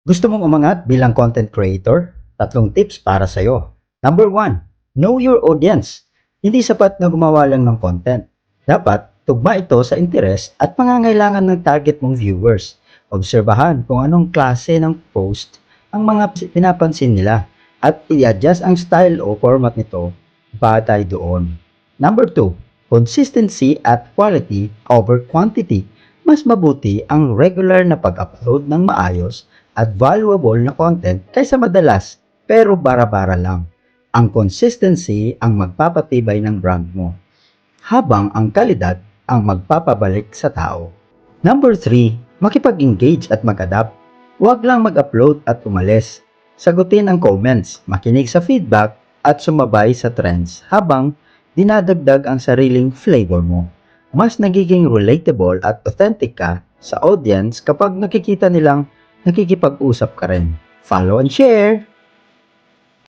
Gusto mong umangat bilang content creator? Tatlong tips para sa'yo. Number 1, know your audience. Hindi sapat na gumawa lang ng content. Dapat tugma ito sa interes at pangangailangan ng target mong viewers. Obserbahan kung anong klase ng post ang mga pinapansin nila at i-adjust ang style o format nito batay doon. Number 2, consistency at quality over quantity. Mas mabuti ang regular na pag-upload ng maayos at valuable na content kaysa madalas pero bara-bara lang. Ang consistency ang magpapatibay ng brand mo, habang ang kalidad ang magpapabalik sa tao. Number 3, makipag-engage at mag-adapt. Huwag lang mag-upload at umalis. Sagutin ang comments, makinig sa feedback at sumabay sa trends habang dinadagdag ang sariling flavor mo. Mas nagiging relatable at authentic ka sa audience kapag nakikita nilang nakikipag-usap ka rin. Follow and share!